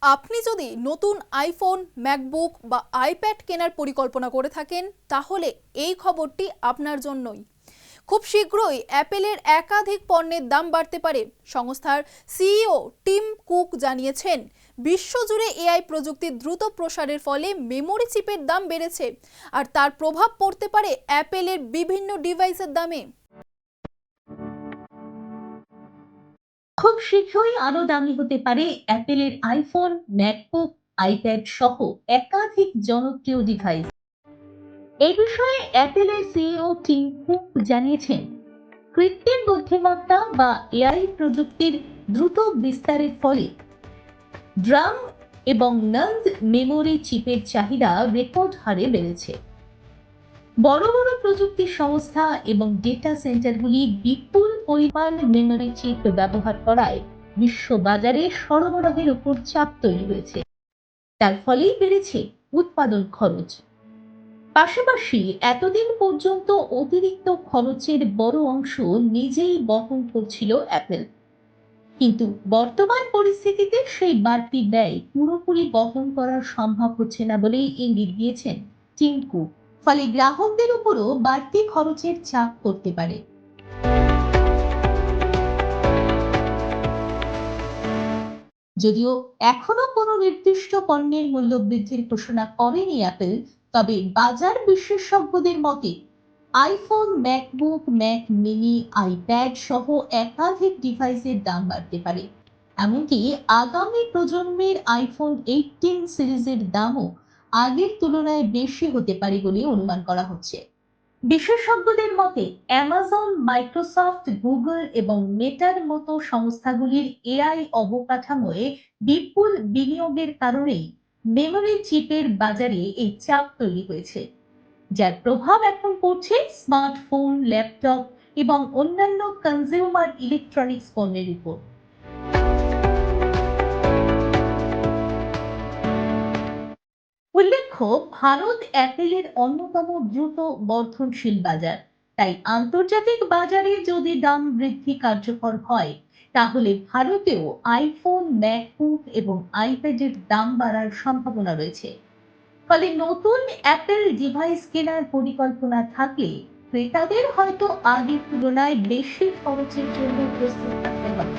আপনি যদি নতুন আইফোন, ম্যাকবুক বা আইপ্যাড কেনার পরিকল্পনা করে থাকেন, তাহলে এই খবরটি আপনার জন্যই। খুব শীঘ্রই অ্যাপেলের একাধিক পণ্যের দাম বাড়তে পারে। সংস্থার সিইও টিম কুক জানিয়েছেন, বিশ্বজুড়ে এআই প্রযুক্তির দ্রুত প্রসারের ফলে মেমোরি চিপের দাম বেড়েছে, আর তার প্রভাব পড়তে পারে অ্যাপেলের বিভিন্ন ডিভাইসের দামে। খুব শীঘ্রই আরো দামি হতে পারে অ্যাপেলের আইফোন, ম্যাকবুক, আইপ্যাড সহ একাধিক জনপ্রিয় ডিভাইস। এই বিষয়ে অ্যাপেলের সিইও টিম কুক জানিয়েছেন, কৃত্রিম বুদ্ধিমত্তা বা এআই প্রযুক্তির দ্রুত বিস্তারের ফলে ড্রাম এবং নান্ড মেমোরি চিপের চাহিদা রেকর্ড হারে বেড়েছে। বড় বড় প্রযুক্তি সংস্থা এবং ডেটা সেন্টারগুলি বিপুল পরিমাণ মেমোরি চিপ ব্যবহার করায় বিশ্ব বাজারে সরবরাহের উপর চাপ তৈরি হয়েছে। তার ফলেই বেড়েছে উৎপাদন খরচ। পাশাপাশি এতদিন পর্যন্ত অতিরিক্ত খরচের বড় অংশ নিজেই বহন করছিল অ্যাপেল, কিন্তু বর্তমান পরিস্থিতিতে সেই বাড়তি ব্যয় পুরোপুরি বহন করা সম্ভব হচ্ছে না বলেই ইঙ্গিত দিয়েছেন টিম কুক। ফলে গ্রাহকদের উপরও বাড়তি খরচের চাপ পড়তে পারে। যদিও এখনো কোনো নির্দিষ্ট পণ্যের মূল্য বৃদ্ধির ঘোষণা করেনি অ্যাপল, তবে বাজার বিশেষজ্ঞদের মতে iPhone, MacBook, Mac mini, iPad সহ একাধিক ডিভাইসের দাম বাড়তে পারে। এমনকি আগামী প্রজন্মের আইফোন 18 সিরিজের দামও আগের তুলনায় বেশি হতে পারে বলে অনুমান করা হচ্ছে। বিশেষজ্ঞদের মতে অ্যামাজন, মাইক্রোসফট, গুগল এবং মেটার মতো সংস্থাগুলির এআই অবকাঠামোয় বিপুল বিনিয়োগের কারণেই মেমোরি চিপের বাজারে এই চাপ তৈরি হয়েছে, যার প্রভাব এখন পড়ছে স্মার্টফোন, ল্যাপটপ এবং অন্যান্য কনজিউমার ইলেকট্রনিক্স পণ্যের উপর। উল্লেখ্য, ভারত অ্যাপেলের অন্যতম দ্রুত বর্ধনশীল বাজার। তাই আন্তর্জাতিক বাজারে যদি দাম বৃদ্ধি কার্যকর হয়, তাহলে ভারতেও আইফোন, ম্যাকবুক এবং আইপ্যাডের দাম বাড়ার সম্ভাবনা রয়েছে। ফলে নতুন অ্যাপেল ডিভাইস কেনার পরিকল্পনা থাকলে ক্রেতাদের হয়তো আগের তুলনায় বেশি খরচের জন্য প্রস্তুত থাকতে হবে।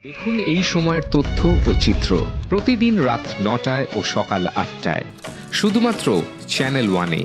দেখুন এই সময়ের তথ্য ও চিত্র প্রতিদিন রাত ৯টায় ও সকাল ৮টায় শুধুমাত্র চ্যানেল ওয়ানে।